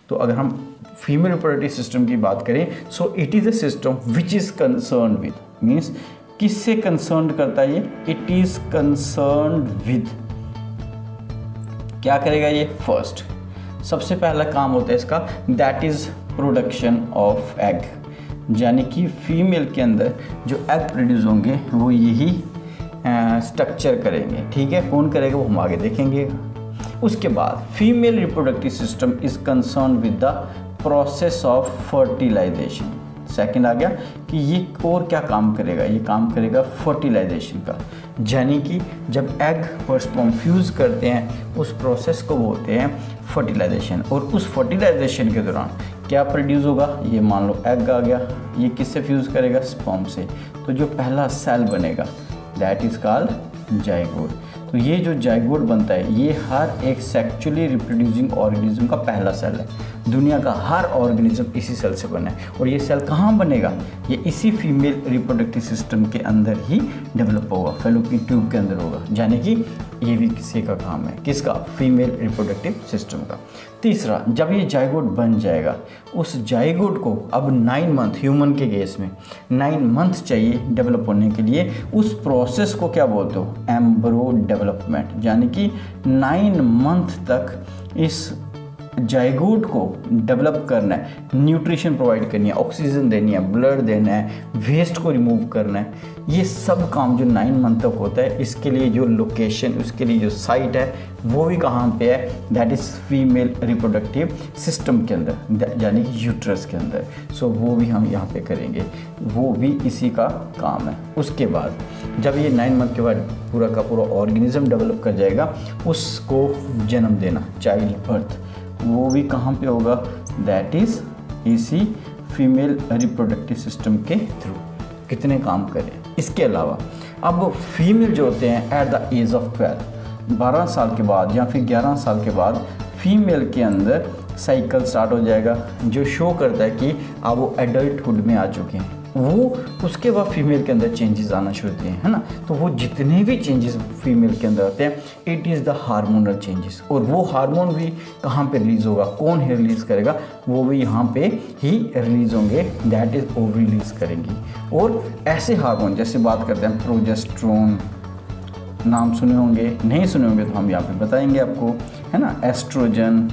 तो अगर हम फीमेल रिप्रोडक्टिव सिस्टम की बात करें, सो it is a system which is concern with, means किससे कंसर्न करता है ये, इट इज़ कंसर्न विद, क्या करेगा ये, फर्स्ट सबसे पहला काम होता है इसका, that is production of egg, यानी कि फीमेल के अंदर जो एग प्रोड्यूस होंगे वो यही स्ट्रक्चर करेंगे, ठीक है। कौन करेगा वो हम आगे देखेंगे। उसके बाद female reproductive system is concern with the process of fertilization. Second आ गया कि ये और क्या काम करेगा, ये काम करेगा फर्टिलाइजेशन का, यानी कि जब एग और स्पर्म फ्यूज़ करते हैं उस प्रोसेस को बोलते हैं फर्टिलाइजेशन। और उस फर्टिलाइजेशन के दौरान क्या प्रोड्यूस होगा, ये मान लो एग आ गया, ये किससे फ्यूज़ करेगा, स्पर्म से, तो जो पहला सेल बनेगा दैट इज़ कॉल्ड जाइगोट। तो ये जो जाइगोट बनता है ये हर एक सेक्सुअली रिप्रोड्यूसिंग ऑर्गेनिज्म का पहला सेल है। दुनिया का हर ऑर्गेनिज्म इसी सेल से बना है। और ये सेल कहाँ बनेगा, ये इसी फीमेल रिप्रोडक्टिव सिस्टम के अंदर ही डेवलप होगा, फैलोपियन ट्यूब के अंदर होगा, यानी कि ये भी किसी का काम है, किसका, फीमेल रिप्रोडक्टिव सिस्टम का। तीसरा, जब ये जाइगोट बन जाएगा उस जाइगोट को अब 9 मंथ, ह्यूमन के केस में 9 मंथ चाहिए डेवलप होने के लिए, उस प्रोसेस को क्या बोलते हो, एम्ब्रो डेवलपमेंट, यानी कि 9 मंथ तक इस जाइगोट को डेवलप करना है, न्यूट्रिशन प्रोवाइड करनी है, ऑक्सीजन देनी है, ब्लड देना है, वेस्ट को रिमूव करना है, ये सब काम जो 9 मंथ तक होता है। इसके लिए जो लोकेशन, उसके लिए जो साइट है वो भी कहाँ पे है, that is female reproductive system के अंदर, यानी कि यूट्रस के अंदर। सो वो भी हम यहाँ पे करेंगे, वो भी इसी का काम है। उसके बाद जब ये 9 मंथ के बाद पूरा का पूरा ऑर्गेनिज्म डेवलप कर जाएगा, उसको जन्म देना, चाइल्ड बर्थ, वो भी कहाँ पे होगा, दैट इज़ इसी फीमेल रिप्रोडक्टिव सिस्टम के थ्रू। कितने काम करें। इसके अलावा अब फीमेल जो होते हैं एट द एज ऑफ 12 साल के बाद या फिर 11 साल के बाद फीमेल के अंदर साइकिल स्टार्ट हो जाएगा, जो शो करता है कि अब वो एडल्टहुड में आ चुके हैं। वो उसके बाद फीमेल के अंदर चेंजेस आना शुरू होते हैं, है ना। तो वो जितने भी चेंजेस फीमेल के अंदर आते हैं, it is the hormonal changes. और वो हार्मोन भी कहाँ पे रिलीज़ होगा, कौन ही रिलीज़ करेगा, वो भी यहाँ पे ही रिलीज़ होंगे, दैट इज़ ओवरी रिलीज़ करेंगी। और ऐसे हार्मोन जैसे बात करते हैं प्रोजेस्टेरोन, नाम सुने होंगे, नहीं सुने होंगे तो हम यहाँ पे बताएंगे आपको, है ना, एस्ट्रोजन,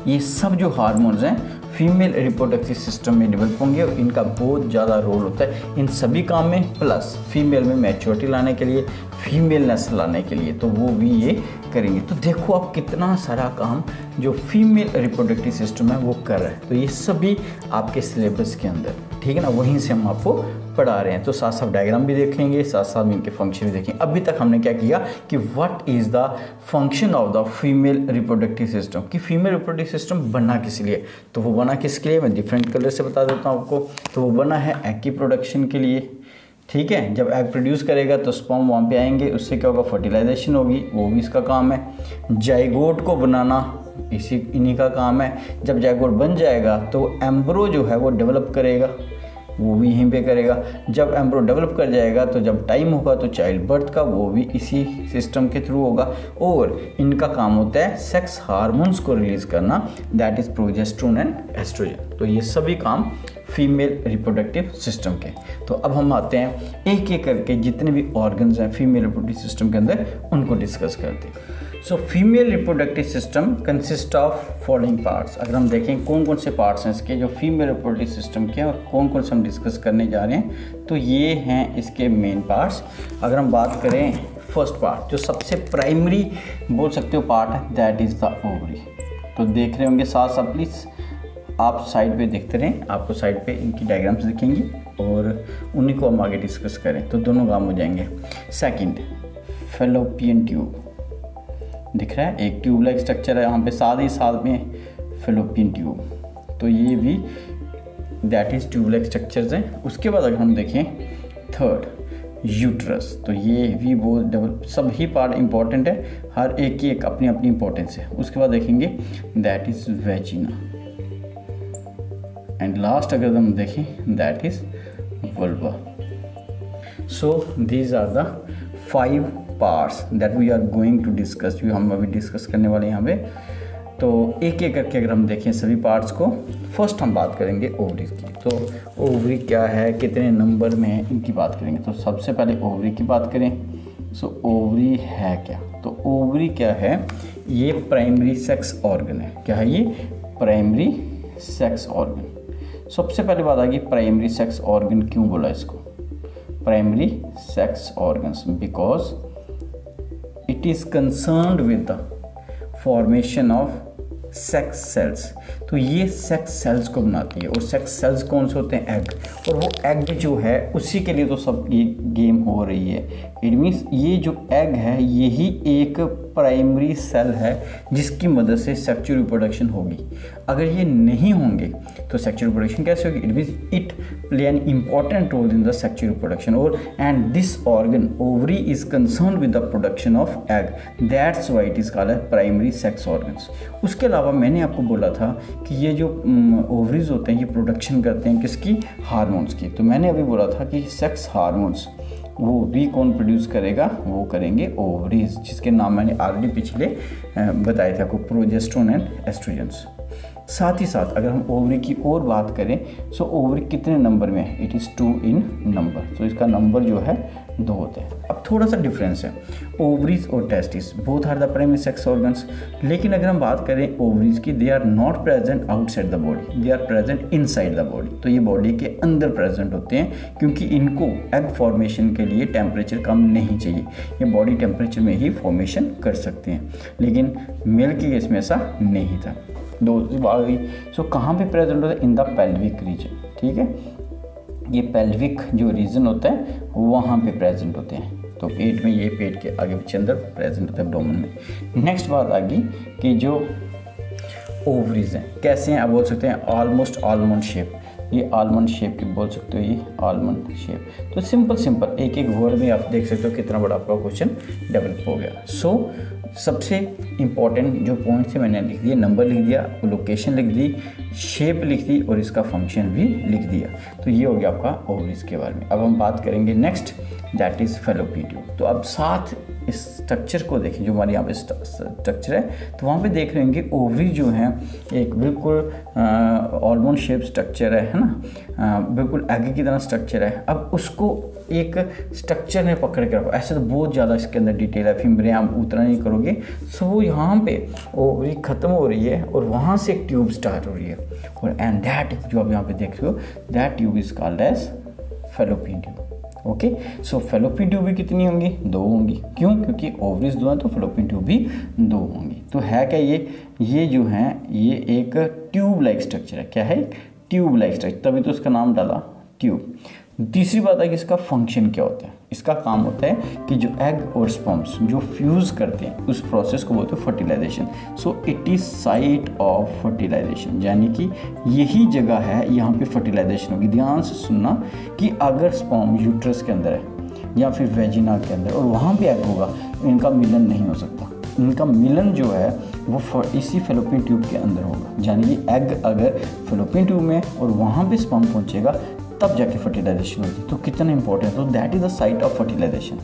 ये सब जो हार्मोन्स हैं फीमेल रिप्रोडक्टिव सिस्टम में डेवलप होंगे और इनका बहुत ज़्यादा रोल होता है इन सभी काम में, प्लस फीमेल में मैच्योरिटी लाने के लिए, फीमेलनेस लाने के लिए, तो वो भी ये करेंगे। तो देखो आप कितना सारा काम जो फीमेल रिप्रोडक्टिव सिस्टम है वो कर रहा है। तो ये सभी आपके सिलेबस के अंदर, ठीक है ना, वहीं से हम आपको पढ़ा रहे हैं। तो साथ साथ डायग्राम भी देखेंगे, साथ साथ इनके फंक्शन भी देखेंगे। अभी तक हमने क्या किया कि what is the function of the female reproductive system, कि फीमेल रिप्रोडक्टिव सिस्टम बना किस लिए। तो वो बना किसके लिए, मैं डिफरेंट कलर से बता देता हूँ आपको। तो वो बना है एग की प्रोडक्शन के लिए, ठीक है। जब एग प्रोड्यूस करेगा तो स्पर्म वहाँ पे आएंगे, उससे क्या होगा, फर्टिलाइजेशन होगी, वो भी इसका काम है। जाइगोट को बनाना इन्हीं का काम है। जब जाइगोट बन जाएगा तो एम्ब्रो जो है वो डेवलप करेगा, वो भी यहीं पे करेगा। जब एम्ब्रो डेवलप कर जाएगा तो जब टाइम होगा तो चाइल्ड बर्थ का, वो भी इसी सिस्टम के थ्रू होगा। और इनका काम होता है सेक्स हार्मोन्स को रिलीज़ करना, that is progesterone and oestrogen. तो ये सभी काम फीमेल रिप्रोडक्टिव सिस्टम के। तो अब हम आते हैं एक एक करके जितने भी ऑर्गन्स हैं फीमेल रिप्रोडक्टिव सिस्टम के अंदर, उनको डिस्कस करते हैं। So female reproductive system consist of following parts. अगर हम देखें कौन कौन से पार्ट्स हैं इसके जो फीमेल रिप्रोडक्टिव सिस्टम के और कौन कौन से हम डिस्कस करने जा रहे हैं, तो ये हैं इसके मेन पार्ट्स। अगर हम बात करें फर्स्ट पार्ट, जो सबसे प्राइमरी बोल सकते हो पार्ट है, दैट इज़ द ओवरी। तो देख रहे होंगे साथ साथ, प्लीज़ आप साइड पे देखते रहें, आपको साइड पे इनकी डायग्राम्स दिखेंगी और उन्हीं को हम आगे डिस्कस करें तो दोनों काम हो जाएंगे। सेकंड, फैलोपियन ट्यूब दिख रहा है, एक ट्यूब लाइक स्ट्रक्चर है यहाँ पे, साथ ही साथ में फैलोपियन ट्यूब, तो ये भी that is tube like structures हैं। उसके बाद अगर हम देखें थर्ड, यूट्रस, तो ये भी बहुत डेवलप, सभी पार्ट इंपॉर्टेंट है, हर एक की एक अपनी अपनी इंपॉर्टेंस है। उसके बाद देखेंगे that is vagina, and last अगर हम देखें that is vulva. So these are the 5 parts that we are going to discuss, जो हम अभी डिस्कस करने वाले हैं यहाँ पे तो एक एक करके अगर हम देखें सभी पार्ट्स को, फर्स्ट हम बात करेंगे ओवरी की। तो ओवरी क्या है, कितने नंबर में है, इनकी बात करेंगे। तो सबसे पहले ओवरी की बात करें। सो ओवरी है क्या, तो ओवरी क्या है, ये प्राइमरी सेक्स ऑर्गन है। क्या है ये, प्राइमरी सेक्स ऑर्गन। सबसे पहले बात आ गई प्राइमरी सेक्स ऑर्गन, क्यों बोला इसको primary sex organs, because it is concerned with the formation of sex cells. तो ये सेक्स सेल्स को बनाती है, और सेक्स सेल्स कौन से होते हैं, एग। और वो एग जो है उसी के लिए तो सब ये गेम हो रही है। इट मीन्स ये जो एग है यही एक प्राइमरी सेल है जिसकी मदद से सेक्सुअल रिप्रोडक्शन होगी। अगर ये नहीं होंगे तो सेक्सुअल रिप्रोडक्शन कैसे होगी, it means it play an important role in the sexual reproduction. और and this organ ovary is concern with the production of egg, that's why it is called as primary sex organs. उसके अलावा मैंने आपको बोला था कि ये जो ओवरीज होते हैं ये प्रोडक्शन करते हैं किसकी, हार्मोन्स की। तो मैंने अभी बोला था कि सेक्स हार्मोन्स वो भी कौन प्रोड्यूस करेगा, वो करेंगे ओवरीज, जिसके नाम मैंने ऑलरेडी पिछले बताए थे आपको, प्रोजेस्टेरोन एंड एस्ट्रोजेंस। साथ ही साथ अगर हम ओवरी की और बात करें, सो ओवरी कितने नंबर में है, इट इज़ 2 इन नंबर। तो इसका नंबर जो है 2 होते हैं। अब थोड़ा सा डिफरेंस है, ओवरीज और testis both are the primary sex organs. लेकिन अगर हम बात करें ओवरीज की, they are not present outside the body, they are present inside the body. तो ये बॉडी के अंदर प्रेजेंट होते हैं, क्योंकि इनको एग फॉर्मेशन के लिए टेम्परेचर कम नहीं चाहिए, ये बॉडी टेम्परेचर में ही फॉर्मेशन कर सकते हैं। लेकिन मेल की केस में ऐसा नहीं था। दो आ गई। सो कहाँ पे प्रेजेंट होता है, इन द पेल्विक रीजन। ठीक है, ये पेल्विक जो रीजन होता है वहाँ पे प्रेजेंट होते हैं। तो पेट में, ये पेट के आगे पीछे अंदर प्रेजेंट होता है, एब्डोमेन में। नेक्स्ट बात आ गई कि जो ओवरीज हैं कैसे हैं, आप बोल सकते हैं ऑलमोस्ट आलमंड शेप। ये आलमंड शेप की बोल सकते हो, ये आलमंड शेप। तो सिंपल एक एक वर्ड में आप देख सकते हो कितना बड़ा आपका क्वेश्चन डेवलप हो गया। सो सबसे इम्पॉर्टेंट जो पॉइंट थे मैंने लिख दिए, नंबर लिख दिया, लोकेशन लिख दी, शेप लिख दी, और इसका फंक्शन भी लिख दिया। तो ये हो गया आपका ओवरीज के बारे में। अब हम बात करेंगे next, that is fallopian tube. तो अब साथ इस स्ट्रक्चर को देखें, जो हमारे यहाँ पे स्ट्रक्चर है, तो वहाँ पे देख रहे होंगे ओवरी जो है एक बिल्कुल आलमंड शेप स्ट्रक्चर है ना, बिल्कुल एग की तरह स्ट्रक्चर है। अब उसको एक स्ट्रक्चर में पकड़ के रखो, ऐसे तो बहुत ज़्यादा इसके अंदर डिटेल है, फिर मेरे यहाँ उतना नहीं करोगे। सो यहाँ पे ओवरी ख़त्म हो रही है और वहाँ से एक ट्यूब स्टार्ट हो रही है, और एंड दैट जो आप यहाँ पे देख रहे हो, that tube is called as fallopian tube. Okay, so fallopian tube भी कितनी होंगी, 2 होंगी। क्यों, क्योंकि ओवरीज 2 हैं तो फैलोपियन ट्यूब भी 2 होंगी। तो है क्या ये जो है ये एक ट्यूब लाइक स्ट्रक्चर है। क्या है, ट्यूब लाइक स्ट्रक्चर, तभी तो इसका नाम डाला ट्यूब। तीसरी बात है कि इसका फंक्शन क्या होता है। इसका काम होता है कि जो एग और स्पर्म्स जो फ्यूज़ करते हैं उस प्रोसेस को बोलते हैं fertilization. So it is site of fertilization, यानी कि यही जगह है यहाँ पे फर्टिलाइजेशन होगी। ध्यान से सुनना कि अगर स्पर्म यूट्रस के अंदर है या फिर वेजिना के अंदर और वहाँ पे एग होगा, इनका मिलन नहीं हो सकता। इनका मिलन जो है वो इसी फैलोपियन ट्यूब के अंदर होगा। यानी कि एग अगर फैलोपियन ट्यूब में और वहाँ पे स्पर्म पहुँचेगा तब जाके फर्टिलाइजेशन होगी। तो कितना इंपॉर्टेंट है, तो that is the site of fertilization.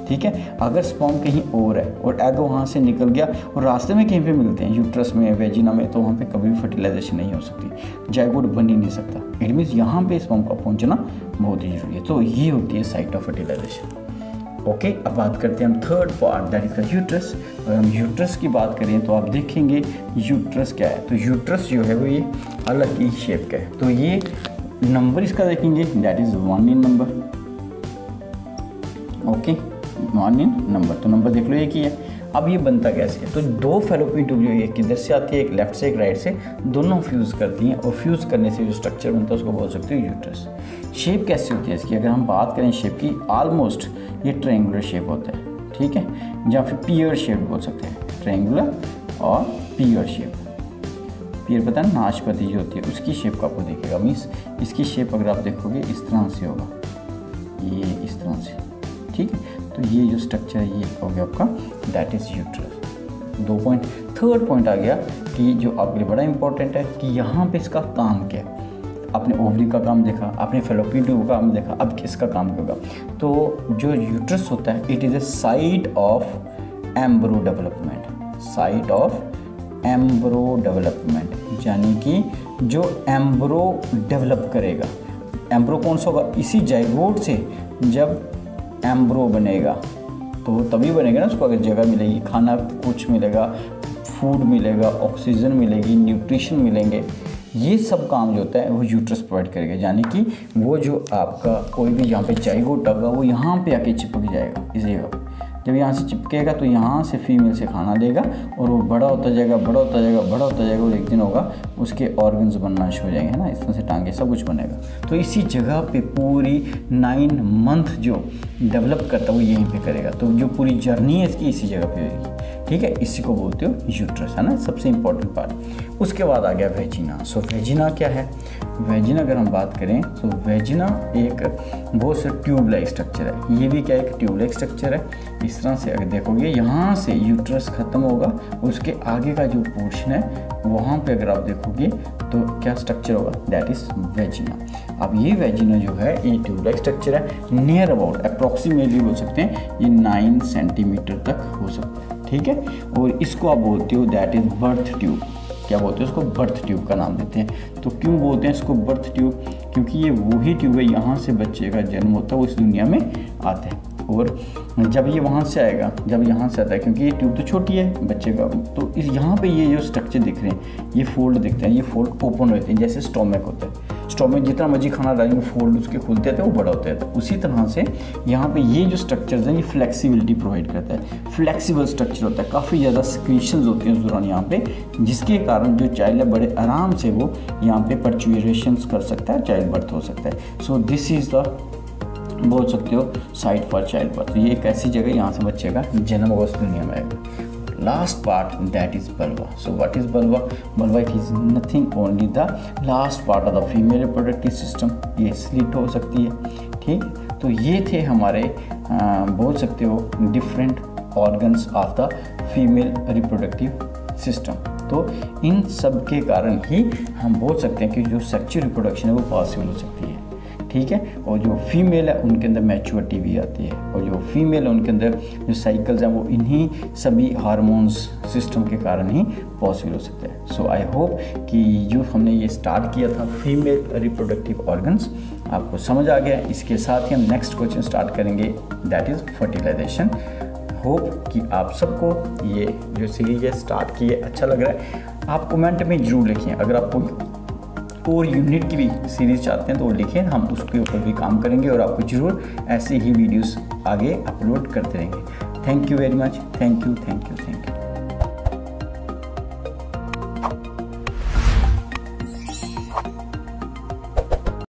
ठीक है, अगर स्पर्म कहीं और है और एग वहाँ से निकल गया और रास्ते में कहीं पे मिलते हैं यूट्रस में, वेजिना में, तो वहाँ पे कभी भी फर्टिलाइजेशन नहीं हो सकती, जाइगोट बन ही नहीं सकता। इट मीन्स यहाँ पे स्पर्म का पहुँचना बहुत ही जरूरी है। तो ये होती है साइट ऑफ फर्टिलाइजेशन। ओके, अब बात करते हैं हम third part, that is the uterus. अगर हम यूट्रस की बात करें तो आप देखेंगे यूट्रस क्या है। तो यूट्रस जो है वो ये अलग ही शेप का है। तो ये नंबर इसका देखेंगे, that is 1 in number. Okay, 1 in number. तो नंबर देख लो एक ही है। अब ये बनता कैसे है, तो 2 फैलोपियन ट्यूब जो एक इधर से आती है, एक लेफ्ट से एक राइट से, दोनों फ्यूज़ करती हैं और फ्यूज़ करने से जो स्ट्रक्चर बनता है उसको बोल सकते हो यूट्रस। शेप कैसी होती है इसकी, अगर हम बात करें शेप की, ऑलमोस्ट ये ट्रायंगुलर शेप होता है। ठीक है, या फिर पियर शेप बोल सकते हैं, ट्रायंगुलर और पियर शेप। पियर पता है, नाशपाती जो होती है उसकी शेप का आपको देखेगा। मीन्स इसकी शेप अगर आप देखोगे इस तरह से होगा, ये इस तरह से। ठीक है, तो ये जो स्ट्रक्चर है ये हो गया आपका, that is uterus. 2 point. Third point आ गया कि जो आपके लिए बड़ा इंपॉर्टेंट है कि यहाँ पे इसका काम क्या है। आपने ओवरी का काम देखा, आपने फैलोपियन ट्यूब का काम देखा, अब किसका काम क्या होगा। तो जो यूट्रस होता है, it is a site of एम्ब्रो development, site of एम्ब्रो development, यानी कि जो एम्ब्रो डेवलप करेगा। एम्ब्रो कौन सा होगा? इसी जाइगोट से जब एम्ब्रो बनेगा तो तभी बनेगा ना, उसको अगर जगह मिलेगी, खाना कुछ मिलेगा, फूड मिलेगा, ऑक्सीजन मिलेगी, न्यूट्रिशन मिलेंगे, ये सब काम जो होता है वो यूट्रस प्रोवाइड करेगा। यानी कि वो जो आपका कोई भी यहाँ पे जाइगोट होगा वो यहाँ पे आके चिपक जाएगा इस जगह। जब यहाँ से चिपकेगा तो यहाँ से फीमेल से खाना लेगा और वो बड़ा होता जाएगा, बड़ा होता जाएगा, बड़ा होता जाएगा, और एक दिन होगा उसके ऑर्गन्स बनना शुरू हो जाएंगे, है ना, इस तरह से टांगे सब कुछ बनेगा। तो इसी जगह पे पूरी 9 मंथ जो डेवलप करता है वो यहीं पे करेगा। तो जो पूरी जर्नी है इसकी इसी जगह पे होगी, ठीक है। इसी को बोलते हो यूट्रस, है ना, सबसे इंपॉर्टेंट पार्ट। उसके बाद आ गया वेजिना। सो वेजिना क्या है? वेजिना अगर हम बात करें तो वेजिना एक बहुत से ट्यूब लाइक स्ट्रक्चर है। ये भी क्या एक ट्यूब लाइक स्ट्रक्चर है। इस तरह से अगर देखोगे यहाँ से यूट्रस खत्म होगा, उसके आगे का जो पोर्शन है वहाँ पे अगर आप देखोगे तो क्या स्ट्रक्चर होगा? That is vagina. अब ये वेजिना जो है ये ट्यूब लाइक स्ट्रक्चर है। नियर अबाउट अप्रॉक्सीमेटली बोल सकते हैं ये 9 सेंटीमीटर तक हो सकता है, ठीक है। और इसको आप बोलते हो दैट इज बर्थ ट्यूब। क्या बोलते हैं उसको? बर्थ ट्यूब का नाम देते हैं। तो क्यों बोलते हैं इसको बर्थ ट्यूब? क्योंकि ये वही ट्यूब है, यहाँ से बच्चे का जन्म होता है, वो इस दुनिया में आता है। और जब ये वहाँ से आएगा, जब यहाँ से आता है, क्योंकि ये ट्यूब तो छोटी है बच्चे का, तो इस यहाँ पे ये जो स्ट्रक्चर दिख रहे हैं, ये फोल्ड दिखते हैं, ये फोल्ड ओपन होते हैं, जैसे स्टोमक होता है। स्टोमक जितना मर्जी खाना डालेंगे फोल्ड उसके खुलते थे, वो बड़ा होता है। तो उसी तरह से यहाँ पे ये जो स्ट्रक्चर्स हैं ये फ्लेक्सिबिलिटी प्रोवाइड करता है। फ्लेक्सिबल स्ट्रक्चर होता है, काफ़ी ज़्यादा सिक्रीशंस होती हैं उस दौरान यहाँ पे, जिसके कारण जो चाइल्ड है बड़े आराम से वो यहाँ पे पर्चुएशंस कर सकता है, चाइल्ड बर्थ हो सकता है। सो दिस इज़ द बोल सकते हो साइट फॉर चाइल्ड बर्थ। ये एक ऐसी जगह यहाँ से बच्चे का जन्म होगा उस दुनिया में आएगा। Last part that is vulva. So what is vulva? Vulva it is nothing only the last part of the female reproductive system. ये स्लिट हो सकती है, ठीक। तो ये थे हमारे बोल सकते हो different organs of the female reproductive system. तो इन सब के कारण ही हम बोल सकते हैं कि जो सेक्सुअल रिप्रोडक्शन है वो पॉसिबल हो सकती है, ठीक है। और जो फीमेल है उनके अंदर मैच्योरिटी भी आती है, और जो फीमेल है उनके अंदर जो साइकिल्स हैं वो इन्हीं सभी हार्मोन्स सिस्टम के कारण ही पॉसिबल हो सकता है। सो आई होप कि जो हमने ये स्टार्ट किया था फीमेल रिप्रोडक्टिव ऑर्गन्स आपको समझ आ गया। इसके साथ ही हम नेक्स्ट क्वेश्चन स्टार्ट करेंगे दैट इज़ फर्टिलाइजेशन। होप कि आप सबको ये जो सीरीज है स्टार्ट की है अच्छा लग रहा है। आप कमेंट में ज़रूर लिखिए, अगर आपको और यूनिट की भी सीरीज़ चाहते हैं तो वो लिखें, हम उसके ऊपर भी काम करेंगे और आपको ज़रूर ऐसे ही वीडियोस आगे अपलोड करते रहेंगे। Thank you very much. Thank you.